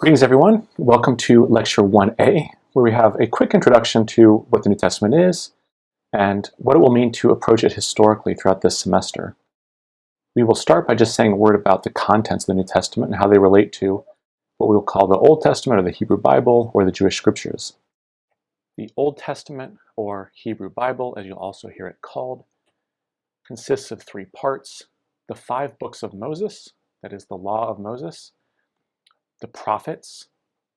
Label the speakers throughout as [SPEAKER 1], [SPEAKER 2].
[SPEAKER 1] Greetings, everyone. Welcome to Lecture 1A, where we have a quick introduction to what the New Testament is and what it will mean to approach it historically throughout this semester. We will start by just saying a word about the contents of the New Testament and how they relate to what we will call the Old Testament or the Hebrew Bible or the Jewish Scriptures. The Old Testament or Hebrew Bible, as you'll also hear it called, consists of three parts: the 5 books of Moses, that is the Law of Moses; the prophets,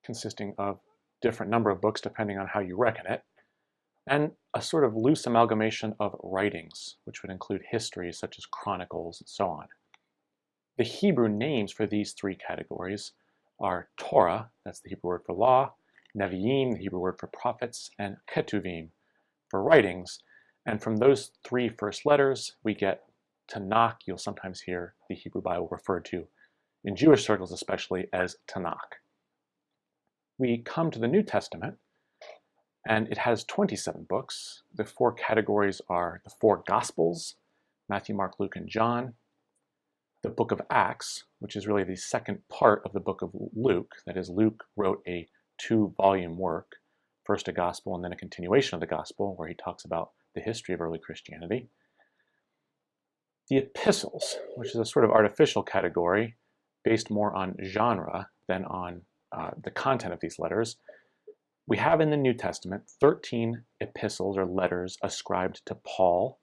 [SPEAKER 1] consisting of different number of books depending on how you reckon it, and a sort of loose amalgamation of writings, which would include histories such as chronicles and so on. The Hebrew names for these three categories are Torah, that's the Hebrew word for law; Nevi'im, the Hebrew word for prophets; and Ketuvim, for writings. And from those three first letters, we get Tanakh. You'll sometimes hear the Hebrew Bible referred to, in Jewish circles especially, as Tanakh. We come to the New Testament, and it has 27 books. The 4 categories are the 4 Gospels: Matthew, Mark, Luke, and John; the book of Acts, which is really the second part of the book of Luke. That is, Luke wrote a 2-volume work, first a gospel and then a continuation of the gospel, where he talks about the history of early Christianity. The epistles, which is a sort of artificial category based more on genre than on the content of these letters. We have in the New Testament 13 epistles or letters ascribed to Paul.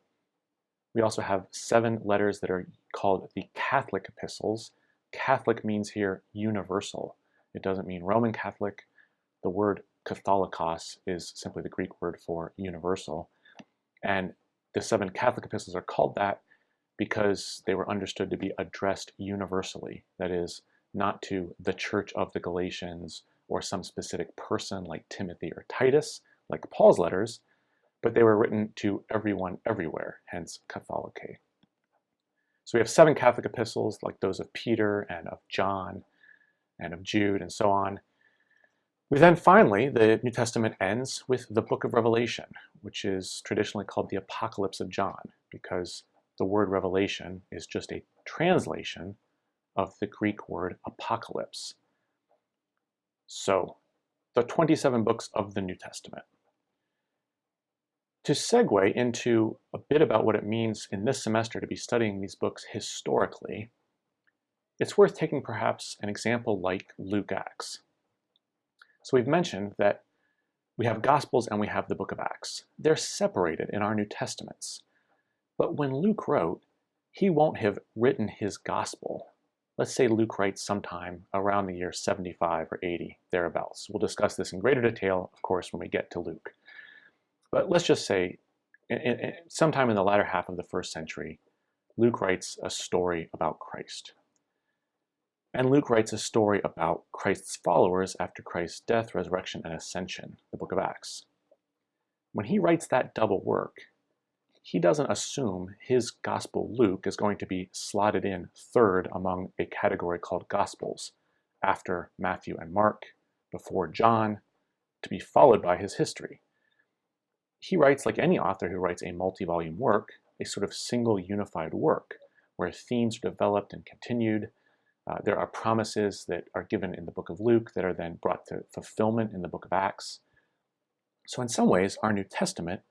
[SPEAKER 1] We also have 7 letters that are called the Catholic epistles. Catholic means here universal. It doesn't mean Roman Catholic. The word Katholikos is simply the Greek word for universal. And the 7 Catholic epistles are called that because they were understood to be addressed universally. That is, not to the Church of the Galatians or some specific person like Timothy or Titus, like Paul's letters, but they were written to everyone everywhere, hence Katholike. So we have 7 Catholic epistles like those of Peter and of John and of Jude and so on. We then finally, the New Testament ends with the book of Revelation, which is traditionally called the Apocalypse of John, because the word revelation is just a translation of the Greek word apocalypse. So, the 27 books of the New Testament. To segue into a bit about what it means in this semester to be studying these books historically, it's worth taking perhaps an example like Luke Acts. So we've mentioned that we have Gospels and we have the book of Acts. They're separated in our New Testaments. But when Luke wrote, he won't have written his Gospel. Let's say Luke writes sometime around the year 75 or 80, thereabouts. We'll discuss this in greater detail, of course, when we get to Luke. But let's just say, sometime in the latter half of the 1st century, Luke writes a story about Christ. And Luke writes a story about Christ's followers after Christ's death, resurrection, and ascension, the book of Acts. When he writes that double work, he doesn't assume his gospel, Luke, is going to be slotted in 3rd among a category called Gospels, after Matthew and Mark, before John, to be followed by his history. He writes, like any author who writes a multi-volume work, a sort of single unified work, where themes are developed and continued. There are promises that are given in the book of Luke that are then brought to fulfillment in the book of Acts. So in some ways, our New Testament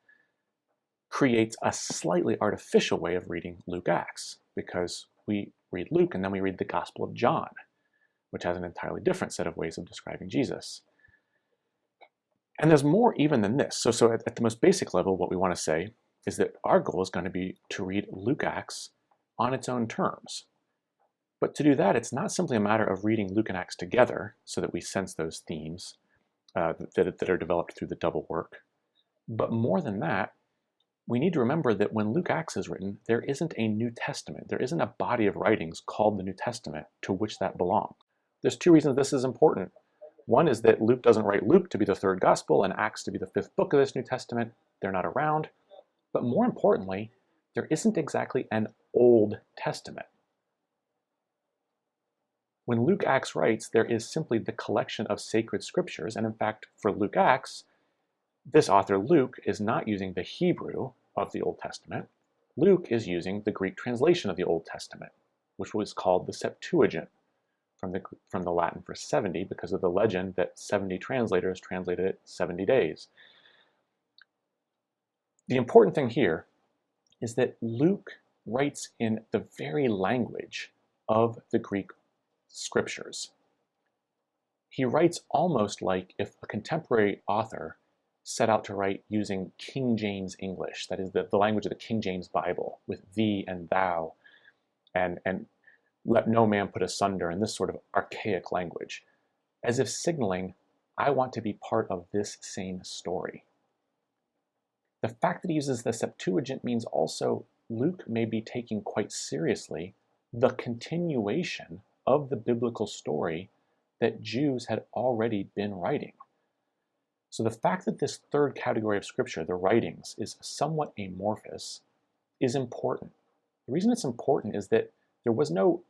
[SPEAKER 1] creates a slightly artificial way of reading Luke Acts, because we read Luke and then we read the Gospel of John, which has an entirely different set of ways of describing Jesus. And there's more even than this. So at the most basic level, what we want to say is that our goal is going to be to read Luke Acts on its own terms. But to do that, it's not simply a matter of reading Luke and Acts together so that we sense those themes that are developed through the double work. But more than that, we need to remember that when Luke Acts is written, there isn't a New Testament. There isn't a body of writings called the New Testament to which that belongs. There's 2 reasons this is important. One is that Luke doesn't write Luke to be the 3rd gospel and Acts to be the 5th book of this New Testament. They're not around. But more importantly, there isn't exactly an Old Testament. When Luke Acts writes, there is simply the collection of sacred scriptures, and in fact, for Luke Acts, this author, Luke, is not using the Hebrew of the Old Testament. Luke is using the Greek translation of the Old Testament, which was called the Septuagint, from the Latin for 70 because of the legend that 70 translators translated it 70 days. The important thing here is that Luke writes in the very language of the Greek scriptures. He writes almost like if a contemporary author set out to write using King James English, that is the language of the King James Bible, with thee and thou, and let no man put asunder, in this sort of archaic language, as if signaling, I want to be part of this same story. The fact that he uses the Septuagint means also Luke may be taking quite seriously the continuation of the biblical story that Jews had already been writing. So the fact that this third category of scripture, the writings, is somewhat amorphous is important. The reason it's important is that there was no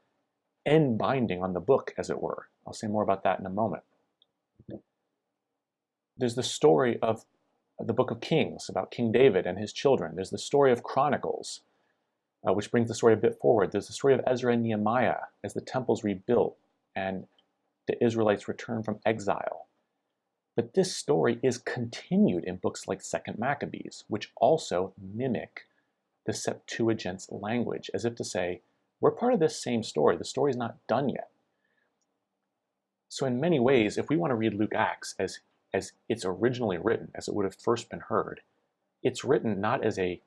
[SPEAKER 1] end binding on the book, as it were. I'll say more about that in a moment. There's the story of the book of Kings, about King David and his children. There's the story of Chronicles, which brings the story a bit forward. There's the story of Ezra and Nehemiah as the temple's rebuilt and the Israelites return from exile. But this story is continued in books like 2nd Maccabees, which also mimic the Septuagint's language, as if to say, we're part of this same story. The story's not done yet. So in many ways, if we want to read Luke Acts as it's originally written, as it would have first been heard, it's written not as a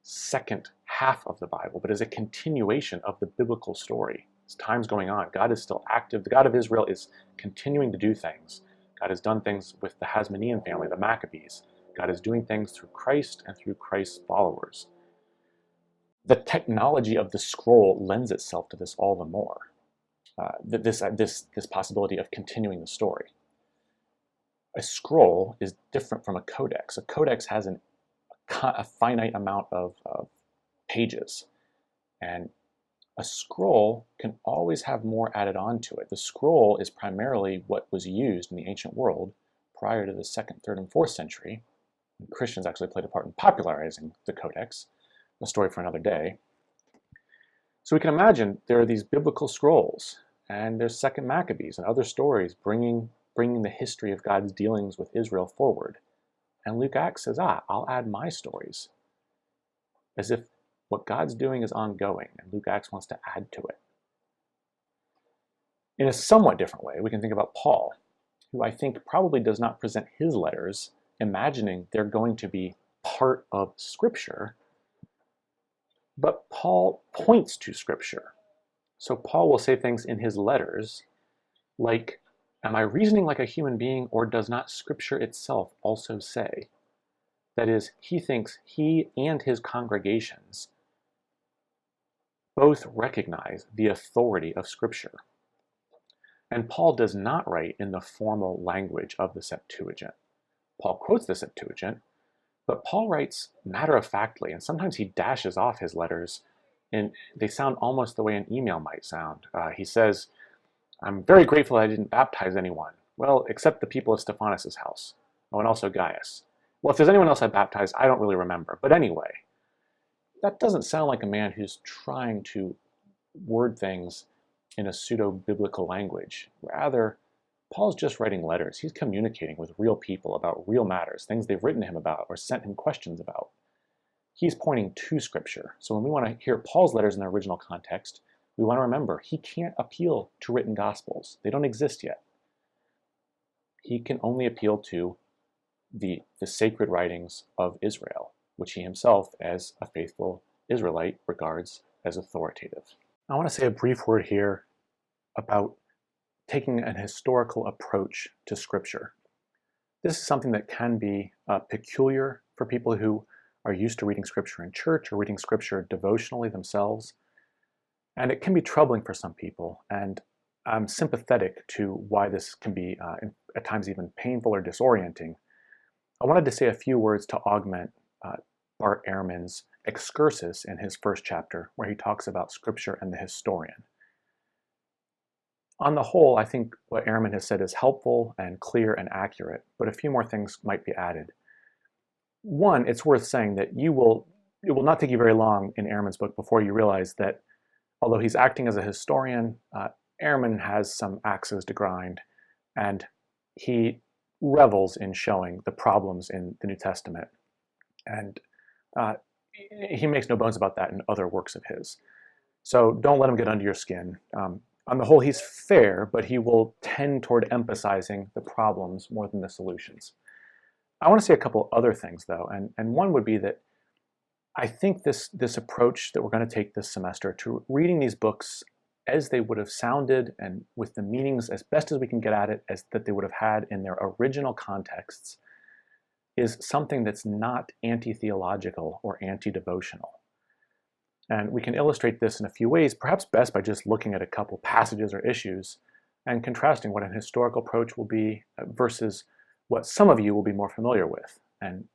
[SPEAKER 1] second half of the Bible, but as a continuation of the biblical story. As time's going on, God is still active. The God of Israel is continuing to do things. God has done things with the Hasmonean family, the Maccabees. God is doing things through Christ and through Christ's followers. The technology of the scroll lends itself to this all the more. This possibility of continuing the story. A scroll is different from a codex. A codex has a finite amount of pages, and a scroll can always have more added on to it. The scroll is primarily what was used in the ancient world prior to the 2nd, 3rd, and 4th century. And Christians actually played a part in popularizing the codex, a story for another day. So we can imagine there are these biblical scrolls, and there's 2nd Maccabees and other stories bringing the history of God's dealings with Israel forward. And Luke Acts says, I'll add my stories, as if what God's doing is ongoing, and Luke Acts wants to add to it. In a somewhat different way, we can think about Paul, who I think probably does not present his letters imagining they're going to be part of Scripture, but Paul points to Scripture. So Paul will say things in his letters like, am I reasoning like a human being, or does not Scripture itself also say? That is, he thinks he and his congregations both recognize the authority of Scripture. And Paul does not write in the formal language of the Septuagint. Paul quotes the Septuagint, but Paul writes matter-of-factly, and sometimes he dashes off his letters, and they sound almost the way an email might sound. He says, I'm very grateful I didn't baptize anyone. Well, except the people of Stephanas' house. Oh, and also Gaius. Well, if there's anyone else I baptized, I don't really remember. But anyway, that doesn't sound like a man who's trying to word things in a pseudo-biblical language. Rather, Paul's just writing letters. He's communicating with real people about real matters, things they've written to him about or sent him questions about. He's pointing to Scripture. So when we want to hear Paul's letters in their original context, we want to remember he can't appeal to written Gospels. They don't exist yet. He can only appeal to the sacred writings of Israel, which he himself, as a faithful Israelite, regards as authoritative. I want to say a brief word here about taking an historical approach to Scripture. This is something that can be peculiar for people who are used to reading Scripture in church or reading Scripture devotionally themselves. And it can be troubling for some people, and I'm sympathetic to why this can be at times even painful or disorienting. I wanted to say a few words to augment Bart Ehrman's excursus in his first chapter, where he talks about Scripture and the historian. On the whole, I think what Ehrman has said is helpful and clear and accurate, but a few more things might be added. One, it's worth saying that it will not take you very long in Ehrman's book before you realize that although he's acting as a historian, Ehrman has some axes to grind, and he revels in showing the problems in the New Testament. And he makes no bones about that in other works of his. So don't let him get under your skin. On the whole, he's fair, but he will tend toward emphasizing the problems more than the solutions. I want to say a couple other things, though, and one would be that I think this approach that we're going to take this semester to reading these books as they would have sounded and with the meanings as best as we can get at it as that they would have had in their original contexts is something that's not anti-theological or anti-devotional. And we can illustrate this in a few ways, perhaps best by just looking at a couple passages or issues and contrasting what an historical approach will be versus what some of you will be more familiar with. And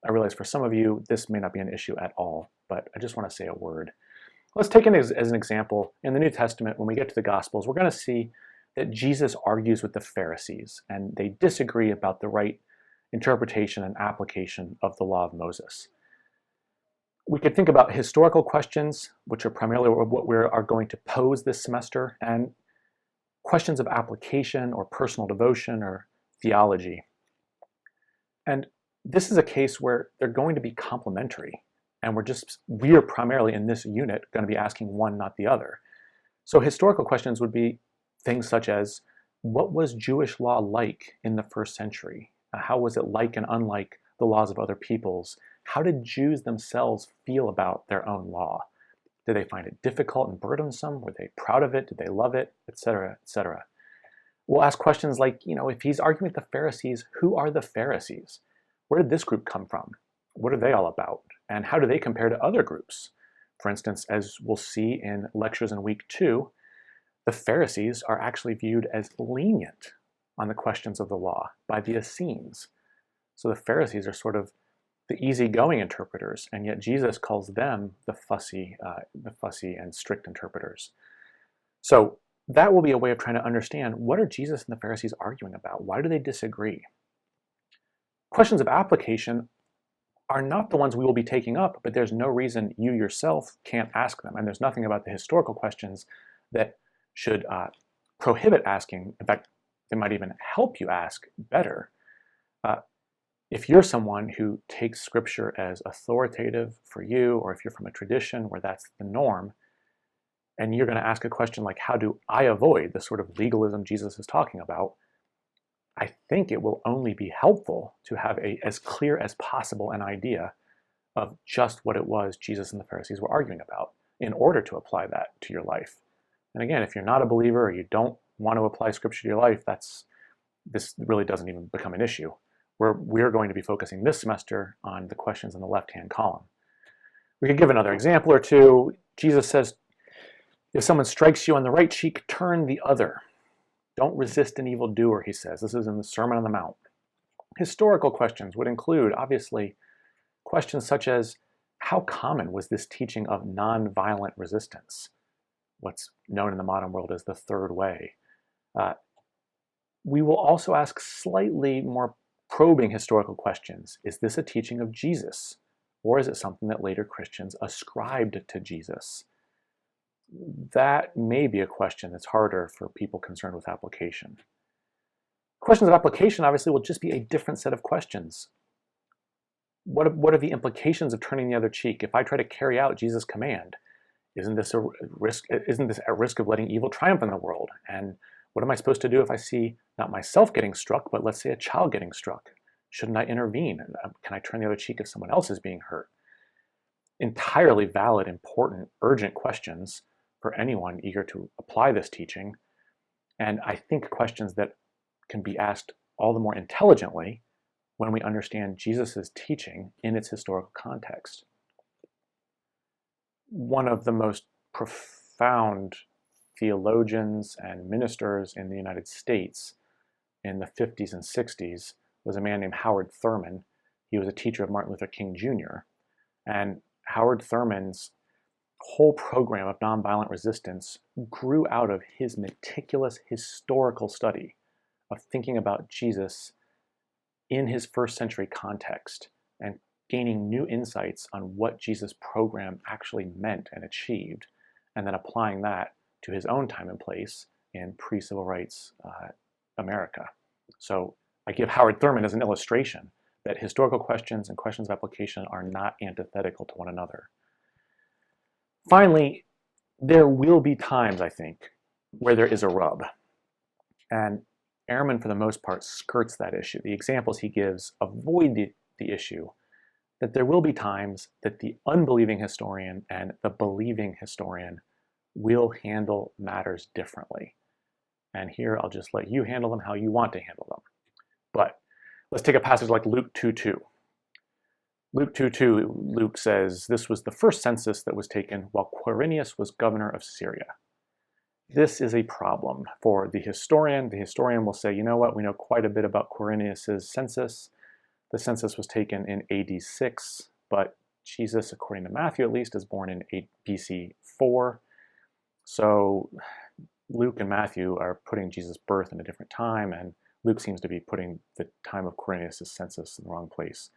[SPEAKER 1] I realize for some of you, this may not be an issue at all, but I just want to say a word. Let's take it as an example. In the New Testament, when we get to the Gospels, we're going to see that Jesus argues with the Pharisees, and they disagree about the right interpretation and application of the law of Moses. We could think about historical questions, which are primarily what we are going to pose this semester, and questions of application or personal devotion or theology. And this is a case where they're going to be complementary. And we are primarily in this unit going to be asking one, not the other. So historical questions would be things such as, what was Jewish law like in the first century? How was it like and unlike the laws of other peoples? How did Jews themselves feel about their own law? Did they find it difficult and burdensome? Were they proud of it? Did they love it? Etc., etc. We'll ask questions like, if he's arguing with the Pharisees, who are the Pharisees? Where did this group come from? What are they all about? And how do they compare to other groups? For instance, as we'll see in lectures in week 2, the Pharisees are actually viewed as lenient on the questions of the law by the Essenes. So the Pharisees are sort of the easygoing interpreters, and yet Jesus calls them the fussy and strict interpreters. So that will be a way of trying to understand, what are Jesus and the Pharisees arguing about? Why do they disagree? Questions of application are not the ones we will be taking up, but there's no reason you yourself can't ask them. And there's nothing about the historical questions that should prohibit asking. In fact, they might even help you ask better. If you're someone who takes scripture as authoritative for you, or if you're from a tradition where that's the norm, and you're going to ask a question like, how do I avoid the sort of legalism Jesus is talking about? I think it will only be helpful to have as clear as possible an idea of just what it was Jesus and the Pharisees were arguing about in order to apply that to your life. And again, if you're not a believer or you don't want to apply scripture to your life, this really doesn't even become an issue. We're going to be focusing this semester on the questions in the left-hand column. We could give another example or two. Jesus says, if someone strikes you on the right cheek, turn the other. Don't resist an evildoer, he says. This is in the Sermon on the Mount. Historical questions would include, obviously, questions such as, how common was this teaching of nonviolent resistance? What's known in the modern world as the third way. We will also ask slightly more probing historical questions. Is this a teaching of Jesus? Or is it something that later Christians ascribed to Jesus? That may be a question that's harder for people concerned with application. Questions of application obviously will just be a different set of questions. What are the implications of turning the other cheek? If I try to carry out Jesus' command, isn't this a risk of letting evil triumph in the world? And what am I supposed to do if I see not myself getting struck, but let's say a child getting struck? Shouldn't I intervene? Can I turn the other cheek if someone else is being hurt? Entirely valid, important, urgent questions for anyone eager to apply this teaching. And I think questions that can be asked all the more intelligently when we understand Jesus' teaching in its historical context. One of the most profound theologians and ministers in the United States in the 50s and 60s was a man named Howard Thurman. He was a teacher of Martin Luther King Jr. And Howard Thurman's whole program of nonviolent resistance grew out of his meticulous historical study of thinking about Jesus in his first century context and gaining new insights on what Jesus' program actually meant and achieved, and then applying that to his own time and place in pre-civil rights America. So I give Howard Thurman as an illustration that historical questions and questions of application are not antithetical to one another. Finally, there will be times, I think, where there is a rub. And Ehrman, for the most part, skirts that issue. The examples he gives avoid the issue, that there will be times that the unbelieving historian and the believing historian will handle matters differently. And here I'll just let you handle them how you want to handle them. But let's take a passage like Luke 2:2. Luke 2:2, Luke says, this was the first census that was taken while Quirinius was governor of Syria. This is a problem for the historian. The historian will say, you know what, we know quite a bit about Quirinius's census. The census was taken in AD 6, but Jesus, according to Matthew at least, is born in BC 4. So Luke and Matthew are putting Jesus' birth in a different time, and Luke seems to be putting the time of Quirinius' census in the wrong place.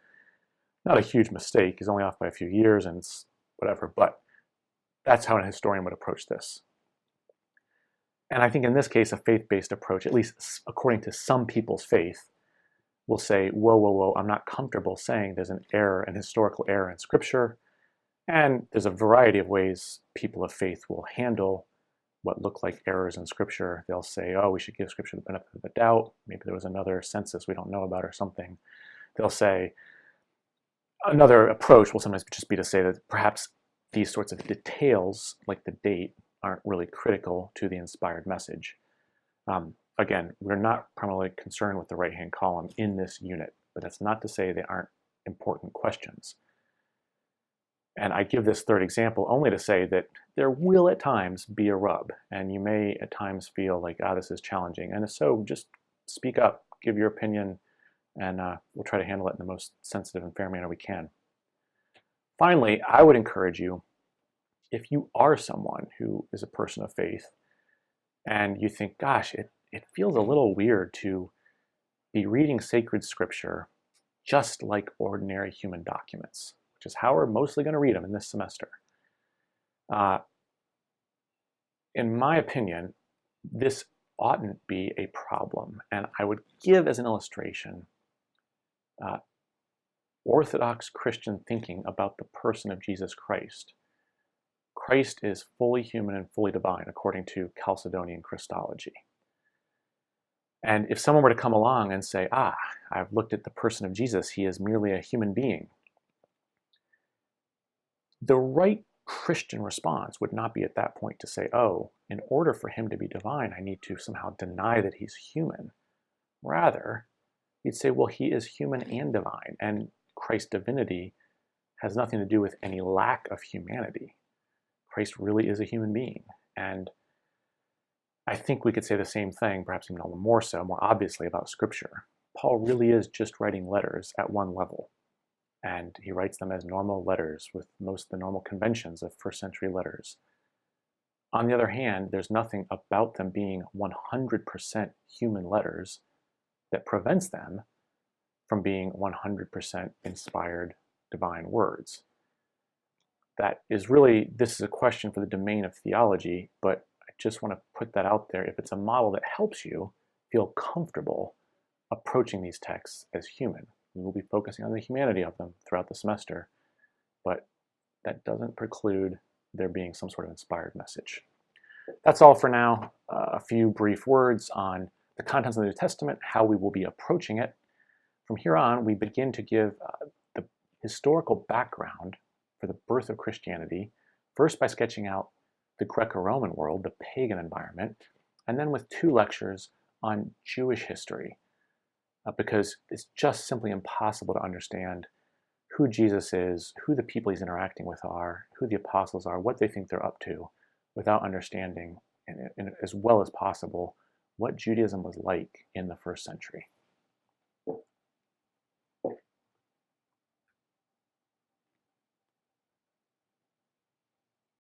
[SPEAKER 1] Not a huge mistake, he's only off by a few years and it's whatever, but that's how a historian would approach this. And I think in this case, a faith-based approach, at least according to some people's faith, will say, whoa, whoa, whoa, I'm not comfortable saying there's an error, an historical error in Scripture. And there's a variety of ways people of faith will handle what look like errors in Scripture. They'll say, oh, we should give Scripture the benefit of the doubt. Maybe there was another census we don't know about or something. They'll say, another approach will sometimes just be to say that perhaps these sorts of details, like the date, aren't really critical to the inspired message. Again, we're not primarily concerned with the right-hand column in this unit, but that's not to say they aren't important questions. And I give this third example only to say that there will at times be a rub, and you may at times feel like, this is challenging. And if so, just speak up, give your opinion, and we'll try to handle it in the most sensitive and fair manner we can. Finally, I would encourage you, if you are someone who is a person of faith, and you think, gosh, it feels a little weird to be reading sacred scripture just like ordinary human documents, which is how we're mostly going to read them in this semester. In my opinion, this oughtn't be a problem. And I would give as an illustration Orthodox Christian thinking about the person of Jesus Christ. Christ is fully human and fully divine, according to Chalcedonian Christology. And if someone were to come along and say, I've looked at the person of Jesus, he is merely a human being, the right Christian response would not be at that point to say, oh, in order for him to be divine, I need to somehow deny that he's human. Rather, you'd say, well, he is human and divine, and Christ's divinity has nothing to do with any lack of humanity. Christ really is a human being. And I think we could say the same thing, perhaps even a little more so, more obviously about Scripture. Paul really is just writing letters at one level. And he writes them as normal letters with most of the normal conventions of first century letters. On the other hand, there's nothing about them being 100% human letters that prevents them from being 100% inspired divine words. That is really, this is a question for the domain of theology, but I just want to put that out there. If it's a model that helps you feel comfortable approaching these texts as human, we will be focusing on the humanity of them throughout the semester, but that doesn't preclude there being some sort of inspired message. That's all for now. A few brief words on the contents of the New Testament, how we will be approaching it. From here on, we begin to give the historical background for the birth of Christianity, first by sketching out the Greco-Roman world, the pagan environment, and then with 2 lectures on Jewish history, because it's just simply impossible to understand who Jesus is, who the people he's interacting with are, who the apostles are, what they think they're up to, without understanding, and as well as possible, what Judaism was like in the first century.